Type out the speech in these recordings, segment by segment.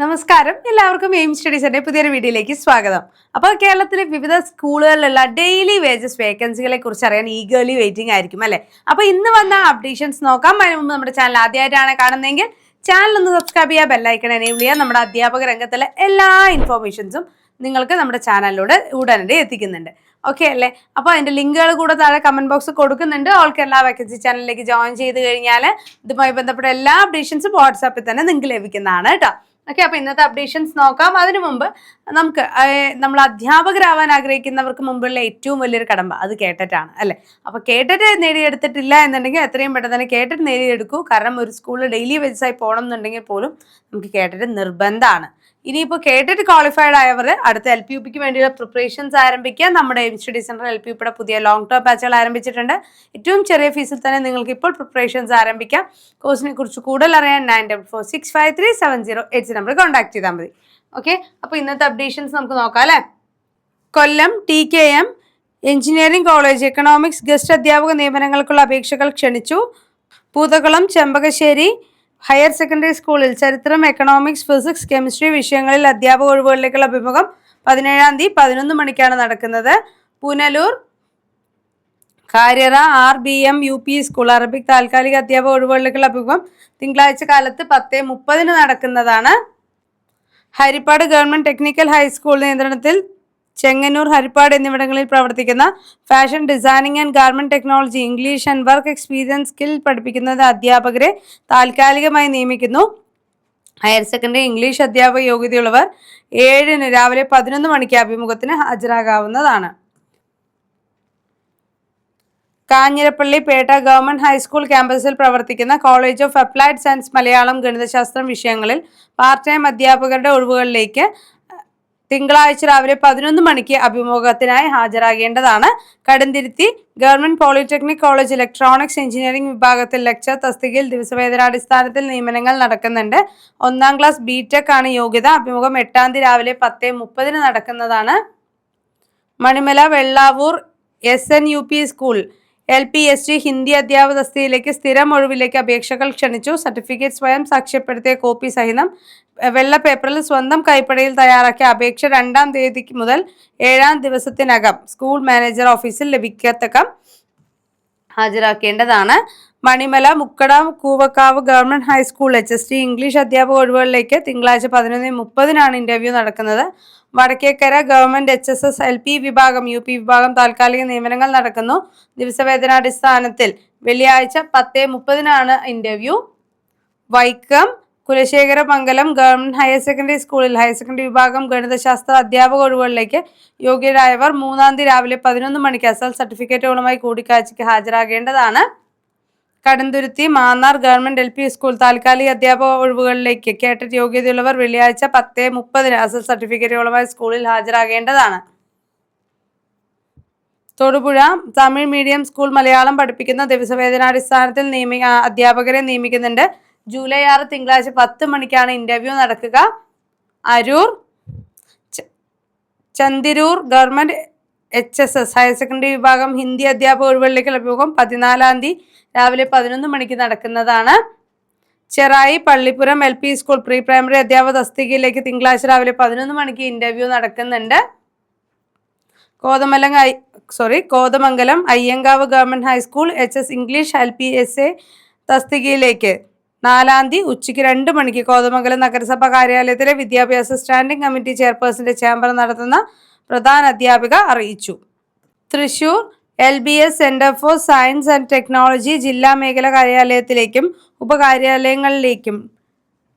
നമസ്കാരം, എല്ലാവർക്കും എയിം സ്റ്റഡീസിന്റെ പുതിയൊരു വീഡിയോയിലേക്ക് സ്വാഗതം. അപ്പോൾ കേരളത്തിലെ വിവിധ സ്കൂളുകളിലുള്ള ഡെയിലി വേജസ് വേക്കൻസികളെ കുറിച്ച് അറിയാൻ ഈഗർലി വെയിറ്റിംഗ് ആയിരിക്കും അല്ലേ? അപ്പോൾ ഇന്ന് വന്ന അപ്ഡേഷൻസ് നോക്കാം. അതിന് മുമ്പ് നമ്മുടെ ചാനൽ ആദ്യമായിട്ടാണ് കാണുന്നതെങ്കിൽ ചാനൽ ഒന്ന് സബ്സ്ക്രൈബ് ചെയ്യുക, ബെല്ലൈക്കൺ എനേബിൾ ചെയ്യുക. നമ്മുടെ അധ്യാപക രംഗത്തിലെ എല്ലാ ഇൻഫോർമേഷൻസും നിങ്ങൾക്ക് നമ്മുടെ ചാനലിലൂടെ ഉടനടി എത്തിക്കുന്നുണ്ട്. ഓക്കെ അല്ലേ? അപ്പോൾ അതിൻ്റെ ലിങ്കുകൾ കൂടെ താഴെ കമൻറ്റ് ബോക്സ് കൊടുക്കുന്നുണ്ട്. ഓൾ കേരള വേക്കൻസി ചാനലിലേക്ക് ജോയിൻ ചെയ്ത് കഴിഞ്ഞാൽ ഇതുമായി ബന്ധപ്പെട്ട എല്ലാ അപ്ഡേഷൻസും വാട്സാപ്പിൽ തന്നെ നിങ്ങൾക്ക് ലഭിക്കുന്നതാണ് കേട്ടോ. ഓക്കെ, അപ്പോൾ ഇന്നത്തെ അപ്ഡേഷൻസ് നോക്കാം. അതിനു മുമ്പ് നമുക്ക് നമ്മൾ അധ്യാപകരാവാൻ ആഗ്രഹിക്കുന്നവർക്ക് മുമ്പുള്ള ഏറ്റവും വലിയൊരു കടമ്പ അത് കേട്ടിട്ടാണ് അല്ലേ? അപ്പോൾ കേട്ടിട്ട് നേടിയെടുത്തിട്ടില്ല എന്നുണ്ടെങ്കിൽ എത്രയും പെട്ടെന്ന് തന്നെ കേട്ടിട്ട് നേടിയെടുക്കൂ. കാരണം ഒരു സ്കൂളിൽ ഡെയിലി വേജസായി പോകണം എന്നുണ്ടെങ്കിൽ പോലും നമുക്ക് കേട്ടിട്ട് നിർബന്ധമാണ്. ഇനിയിപ്പോൾ കേട്ടിട്ട് ക്വാളിഫൈഡ് ആയവർ അടുത്ത LPUPക്ക് വേണ്ടിയുള്ള പ്രിപ്പറേഷൻസ് ആരംഭിക്കുക. നമ്മുടെ എയിം സ്റ്റഡി സെൻറ്റർ LPUPയുടെ പുതിയ ലോങ് ടേം ബാച്ചുകൾ ആരംഭിച്ചിട്ടുണ്ട്. ഏറ്റവും ചെറിയ ഫീസിൽ തന്നെ നിങ്ങൾക്ക് ഇപ്പോൾ പ്രിപ്പറേഷൻസ് ആരംഭിക്കാം. കോഴ്സിനെ കുറിച്ച് കൂടുതൽ അറിയാൻ 9446537080 നമ്പർ കോൺടാക്ട് ചെയ്താൽ മതി. ഓക്കെ, അപ്പോൾ ഇന്നത്തെ അപ്ഡേഷൻസ് നമുക്ക് നോക്കാം അല്ലേ? കൊല്ലം TKM engineering college economics guest അധ്യാപക നിയമനങ്ങൾക്കുള്ള അപേക്ഷകൾ ക്ഷണിച്ചു. പൂതകുളം ചെമ്പകശ്ശേരി ഹയർ സെക്കൻഡറി സ്കൂളിൽ ചരിത്രം, എക്കണോമിക്സ്, ഫിസിക്സ്, കെമിസ്ട്രി വിഷയങ്ങളിൽ അധ്യാപക ഒഴിവുകളിലേക്കുള്ള അഭിമുഖം 17-ാം തീയതി 11 മണിക്കാണ് നടക്കുന്നത്. Punalur Karyara RBM UP school Arabic താൽക്കാലിക അധ്യാപക ഒഴിവുകളിലേക്കുള്ള അഭിമുഖം തിങ്കളാഴ്ച കാലത്ത് 10:30 നടക്കുന്നതാണ്. ഹരിപ്പാട് ഗവൺമെന്റ് ടെക്നിക്കൽ ഹൈസ്കൂൾ നിയന്ത്രണത്തിൽ ചെങ്ങന്നൂർ, ഹരിപ്പാട് എന്നിവിടങ്ങളിൽ പ്രവർത്തിക്കുന്ന fashion designing and garment technology, English and work experience skill പഠിപ്പിക്കുന്നത് അധ്യാപകരെ താൽക്കാലികമായി നിയമിക്കുന്നു. ഹയർ സെക്കൻഡറി ഇംഗ്ലീഷ് അധ്യാപക യോഗ്യതയുള്ളവർ 7-ന് രാവിലെ 11 മണിക്ക് അഭിമുഖത്തിന് ഹാജരാകാവുന്നതാണ്. കാഞ്ഞിരപ്പള്ളി പേട്ട ഗവൺമെന്റ് ഹൈസ്കൂൾ ക്യാമ്പസിൽ പ്രവർത്തിക്കുന്ന college of applied science Malayalam, ഗണിതശാസ്ത്രം വിഷയങ്ങളിൽ പാർട്ട് ടൈം അധ്യാപകരുടെ ഒഴിവുകളിലേക്ക് തിങ്കളാഴ്ച രാവിലെ 11 മണിക്ക് അഭിമുഖത്തിനായി ഹാജരാകേണ്ടതാണ്. Kaduthuruthy government polytechnic college electronics engineering വിഭാഗത്തിൽ ലെക്ചർ തസ്തികയിൽ ദിവസവേതനാടിസ്ഥാനത്തിൽ നിയമനങ്ങൾ നടക്കുന്നുണ്ട്. 1-ാം ക്ലാസ് BTech ആണ് യോഗ്യത. അഭിമുഖം 8-ാം തീയതി രാവിലെ 10:30 നടക്കുന്നതാണ്. Manimala Vellavoor SNUP school LPST Hindi അധ്യാപക തസ്തികയിലേക്ക് സ്ഥിരം ഒഴിവിലേക്ക് അപേക്ഷകൾ ക്ഷണിച്ചു. സർട്ടിഫിക്കറ്റ് സ്വയം സാക്ഷ്യപ്പെടുത്തിയ കോപ്പി സഹിതം വെള്ള പേപ്പറിൽ സ്വന്തം കൈപ്പടയിൽ തയ്യാറാക്കിയ അപേക്ഷ 2-ാം തീയതി മുതൽ 7-ാം ദിവസത്തിനകം സ്കൂൾ മാനേജർ ഓഫീസിൽ ലഭിക്കത്തക്ക ഹാജരാക്കേണ്ടതാണ്. Manimala Mukkada Koovakkavu government high school HST English അധ്യാപക ഒഴിവുകളിലേക്ക് തിങ്കളാഴ്ച 11:30 ഇന്റർവ്യൂ നടക്കുന്നത്. വടക്കേക്കര ഗവൺമെന്റ് HSS LP വിഭാഗം UP വിഭാഗം താൽക്കാലിക നിയമനങ്ങൾ നടക്കുന്നു. ദിവസവേതനാടിസ്ഥാനത്തിൽ വെള്ളിയാഴ്ച 10:30 interview. Vaikom Kulasekharamangalam government higher secondary സ്കൂളിൽ ഹയർ സെക്കൻഡറി വിഭാഗം ഗണിതശാസ്ത്ര അധ്യാപക ഒഴിവുകളിലേക്ക് യോഗ്യരായവർ 3-ാം തീയതി രാവിലെ 11 മണിക്ക് അസൽ സർട്ടിഫിക്കറ്റുകളുമായി കൂടിക്കാഴ്ചയ്ക്ക് ഹാജരാകേണ്ടതാണ്. കടുന്തുരുത്തി മാന്നാർ ഗവൺമെന്റ് LP സ്കൂൾ താൽക്കാലിക അധ്യാപക ഒഴിവുകളിലേക്ക് കേട്ടറ്റ് യോഗ്യതയുള്ളവർ വെള്ളിയാഴ്ച 10:30 അസൽ സർട്ടിഫിക്കറ്റുകളുമായി സ്കൂളിൽ ഹാജരാകേണ്ടതാണ്. തൊടുപുഴ തമിഴ് മീഡിയം സ്കൂൾ മലയാളം പഠിപ്പിക്കുന്ന ദിവസവേതനാടിസ്ഥാനത്തിൽ അധ്യാപകരെ നിയമിക്കുന്നുണ്ട്. ജൂലൈ 6 തിങ്കളാഴ്ച 10 മണിക്കാണ് ഇന്റർവ്യൂ നടക്കുക. Aroor Chandiroor government HSS higher secondary വിഭാഗം ഹിന്ദി അധ്യാപക ഒഴിവുകളിലേക്ക് അഭിമുഖം 14-ാം തീയതി രാവിലെ 11 മണിക്ക് നടക്കുന്നതാണ്. Cherai Pallippuram LP school pre primary അധ്യാപക തസ്തികയിലേക്ക് തിങ്കളാഴ്ച രാവിലെ 11 മണിക്ക് ഇന്റർവ്യൂ നടക്കുന്നുണ്ട്. Kothamangalam Ayyankavu government high school HS English LPSA തസ്തികയിലേക്ക് 4-ാം തീയതി ഉച്ചയ്ക്ക് 2 മണിക്ക് കോതമംഗലം നഗരസഭ കാര്യാലയത്തിലെ വിദ്യാഭ്യാസ സ്റ്റാൻഡിംഗ് കമ്മിറ്റി ചെയർപേഴ്സന്റെ ചേംബർ നടത്തുന്ന പ്രധാന അധ്യാപിക അറിയിച്ചു. Thrissur LBS centre for science and technology ജില്ലാ മേഖല കാര്യാലയത്തിലേക്കും ഉപകാര്യാലയങ്ങളിലേക്കും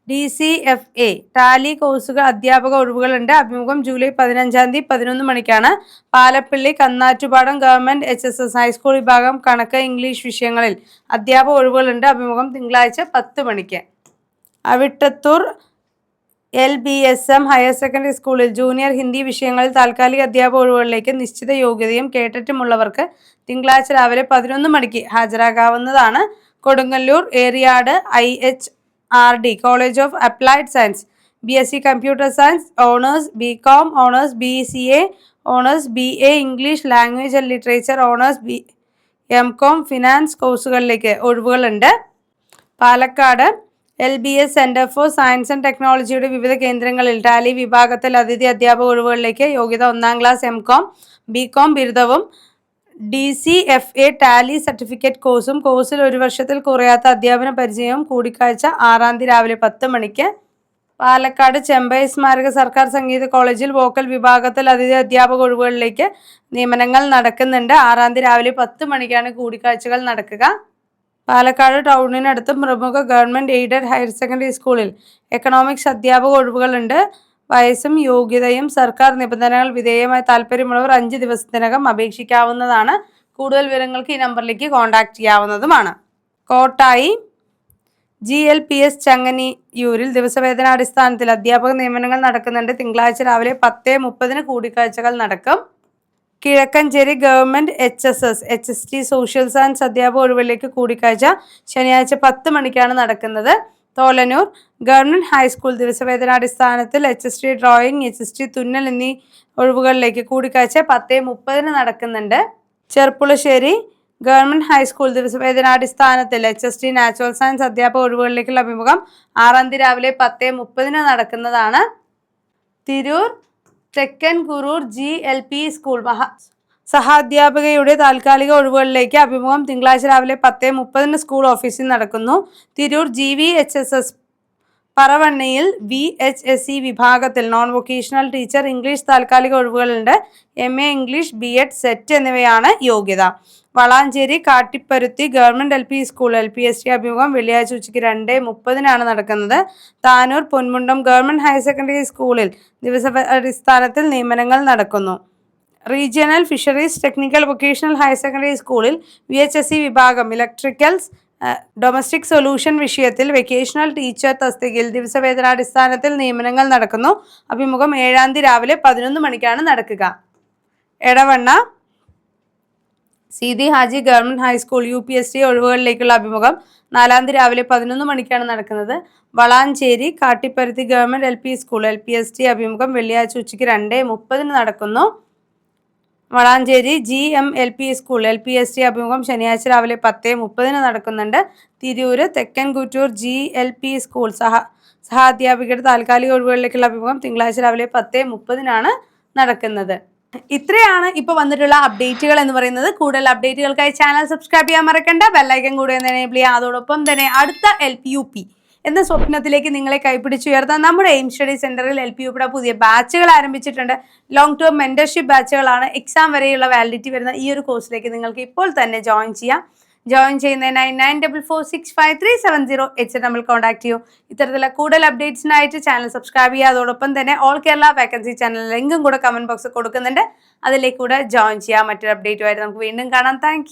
DCFA ടാലി കോഴ്സുകൾ അധ്യാപക ഒഴിവുകളുണ്ട്. അഭിമുഖം ജൂലൈ 15-ാം തീയതി 11 മണിക്കാണ്. Palappilly Kannattupadam government HSS high school വിഭാഗം കണക്ക്, ഇംഗ്ലീഷ് വിഷയങ്ങളിൽ അധ്യാപക ഒഴിവുകളുണ്ട്. അഭിമുഖം തിങ്കളാഴ്ച 10 മണിക്ക്. അവിട്ടത്തൂർ LBSM ഹയർ സെക്കൻഡറി സ്കൂളിൽ ജൂനിയർ ഹിന്ദി വിഷയങ്ങളിൽ താൽക്കാലിക അധ്യാപക ഒഴിവുകളിലേക്ക് നിശ്ചിത യോഗ്യതയും കേട്ടറ്റുമുള്ളവർക്ക് തിങ്കളാഴ്ച രാവിലെ 11 മണിക്ക് ഹാജരാകാവുന്നതാണ്. Kodungallur Eriyad IHRD college of applied science BSc computer science honours, BCom honours, BCA honours, BA English language and literature honours, MCom finance കോഴ്സുകളിലേക്ക് ഒഴിവുകളുണ്ട്. Palakkad LBS centre for science and ടെക്നോളജിയുടെ വിവിധ കേന്ദ്രങ്ങളിൽ ടാലി വിഭാഗത്തിൽ അതിഥി അധ്യാപക ഒഴിവുകളിലേക്ക് യോഗ്യത 1ാം ക്ലാസ് MCom, BCom ബിരുദവും DCFA ടാലി സർട്ടിഫിക്കറ്റ് കോഴ്സിൽ 1 വർഷത്തിൽ കുറയാത്ത അധ്യാപന പരിചയവും. കൂടിക്കാഴ്ച 6ാം തീയതി രാവിലെ 10 മണിക്ക്. പാലക്കാട് ചെമ്പൈ സ്മാരക സർക്കാർ സംഗീത കോളേജിൽ വോക്കൽ വിഭാഗത്തിൽ അതിഥി അധ്യാപക ഒഴിവുകളിലേക്ക് നിയമനങ്ങൾ നടക്കുന്നുണ്ട്. 6ാം തീയതി രാവിലെ 10 മണിക്കാണ് കൂടിക്കാഴ്ചകൾ നടക്കുക. പാലക്കാട് ടൗണിനടുത്ത് പ്രമുഖ ഗവൺമെൻറ് എയ്ഡഡ് ഹയർ സെക്കൻഡറി സ്കൂളിൽ എക്കണോമിക്സ് അധ്യാപക ഒഴിവുകളുണ്ട്. വയസ്സും യോഗ്യതയും സർക്കാർ നിബന്ധനകൾ വിധേയമായി താല്പര്യമുള്ളവർ 5 ദിവസത്തിനകം അപേക്ഷിക്കാവുന്നതാണ്. കൂടുതൽ വിവരങ്ങൾക്ക് ഈ നമ്പറിലേക്ക് കോൺടാക്റ്റ് ചെയ്യാവുന്നതുമാണ്. കോട്ടായി GLPS ചങ്ങനിയൂരിൽ ദിവസവേതനാടിസ്ഥാനത്തിൽ അധ്യാപക നിയമനങ്ങൾ നടക്കുന്നുണ്ട്. തിങ്കളാഴ്ച രാവിലെ 10:30 കൂടിക്കാഴ്ചകൾ നടക്കും. Kizhakkanchery government HST social science അധ്യാപക ഒഴിവിലേക്ക് കൂടിക്കാഴ്ച ശനിയാഴ്ച 10 മണിക്കാണ് നടക്കുന്നത്. തോലനൂർ ഗവൺമെൻറ് ഹൈസ്കൂൾ ദിവസവേതനാടിസ്ഥാനത്തിൽ HST ഡ്രോയിങ്, HST തുന്നൽ എന്നീ ഒഴിവുകളിലേക്ക് കൂടിക്കാഴ്ച 10:30 നടക്കുന്നുണ്ട്. ചെർപ്പുളശ്ശേരി ഗവൺമെൻറ് ഹൈസ്കൂൾ ദിവസവേതനാടിസ്ഥാനത്തിൽ HST നാച്ചുറൽ സയൻസ് അധ്യാപക ഒഴിവുകളിലേക്കുള്ള അഭിമുഖം 6ാം തീയതി രാവിലെ 10:30 നടക്കുന്നതാണ്. തിരൂർ തെക്കൻ കുറൂർ GLP സ്കൂൾ സഹാധ്യാപികയുടെ താൽക്കാലിക ഒഴിവുകളിലേക്ക് അഭിമുഖം തിങ്കളാഴ്ച രാവിലെ 10:30 സ്കൂൾ ഓഫീസിൽ നടക്കുന്നു. തിരൂർ GVHSS പറവണ്ണയിൽ VHSE വിഭാഗത്തിൽ നോൺ വൊക്കേഷണൽ ടീച്ചർ ഇംഗ്ലീഷ് താൽക്കാലിക ഒഴിവുകളുണ്ട്. MA ഇംഗ്ലീഷ്, BEd, സെറ്റ് എന്നിവയാണ് യോഗ്യത. Valanchery Kattipparuthi government LP school LPST അഭിമുഖം വെള്ളിയാഴ്ച ഉച്ചയ്ക്ക് 2:30 നടക്കുന്നത്. Tanur Ponmundam government higher secondary സ്കൂളിൽ ദിവസാടിസ്ഥാനത്തിൽ നിയമനങ്ങൾ നടക്കുന്നു. Regional fisheries technical vocational higher secondary സ്കൂളിൽ VHSE വിഭാഗം ഇലക്ട്രിക്കൽസ് ഡൊമസ്റ്റിക് സൊല്യൂഷൻ വിഷയത്തിൽ വെക്കേഷണൽ ടീച്ചർ തസ്തികയിൽ ദിവസവേതനാടിസ്ഥാനത്തിൽ നിയമനങ്ങൾ നടക്കുന്നു. അഭിമുഖം 7ാം തീയതി രാവിലെ 11 മണിക്കാണ് നടക്കുക. Edavanna Seethi Haji government high school UPST ഒഴിവുകളിലേക്കുള്ള അഭിമുഖം 4ാം തീയതി രാവിലെ 11 മണിക്കാണ് നടക്കുന്നത്. Valanchery Kattipparuthi government LP school LPST അഭിമുഖം വെള്ളിയാഴ്ച ഉച്ചയ്ക്ക് 2:30 നടക്കുന്നു. വളാഞ്ചേരി GMLP സ്കൂൾ LPST അഭിമുഖം ശനിയാഴ്ച രാവിലെ 10:30 നടക്കുന്നുണ്ട്. തിരൂര് തെക്കൻ കുറ്റൂർ GLP സ്കൂൾ സഹാധ്യാപികയുടെ താൽക്കാലിക ഒഴിവുകളിലേക്കുള്ള അഭിമുഖം തിങ്കളാഴ്ച രാവിലെ 10:30 നടക്കുന്നത്. ഇത്രയാണ് ഇപ്പോൾ വന്നിട്ടുള്ള അപ്ഡേറ്റുകൾ എന്ന് പറയുന്നത്. കൂടുതൽ അപ്ഡേറ്റുകൾക്കായി ചാനൽ സബ്സ്ക്രൈബ് ചെയ്യാൻ മറക്കണ്ട. ബെല്ലൈക്കൻ കൂടെ എനേബിൾ ചെയ്യുക. അതോടൊപ്പം തന്നെ അടുത്ത LPUP എന്ന സ്വപ്നത്തിലേക്ക് നിങ്ങളെ കൈപ്പിടിച്ചുയർത്താൻ നമ്മുടെ എയിം സ്റ്റഡി സെന്ററിൽ LPUPയുടെ പുതിയ ബാച്ചുകൾ ആരംഭിച്ചിട്ടുണ്ട്. ലോങ് ടേം മെന്റർഷിപ്പ് ബാച്ചുകളാണ്. എക്സാം വരെയുള്ള വാലിഡിറ്റി വരുന്ന ഈ ഒരു കോഴ്സിലേക്ക് നിങ്ങൾക്ക് ഇപ്പോൾ തന്നെ ജോയിൻ ചെയ്യാം. ജോയിൻ ചെയ്യുന്നതിനായി 94465370 നമ്മൾ കോൺടാക്ട് ചെയ്യൂ. ഇത്തരത്തിലുള്ള കൂടുതൽ അപ്ഡേറ്റ്സിനായിട്ട് ചാനൽ സബ്സ്ക്രൈബ് ചെയ്യുക. അതോടൊപ്പം തന്നെ ഓൾ കേരള വേക്കൻസി ചാനൽ ലിങ്കും കൂടെ കമന്റ് ബോക്സിൽ കൊടുക്കുന്നുണ്ട്. അതിലേക്ക് കൂടെ ജോയിൻ ചെയ്യാം. മറ്റൊരു അപ്ഡേറ്റുമായിട്ട് നമുക്ക് വീണ്ടും കാണാം. താങ്ക്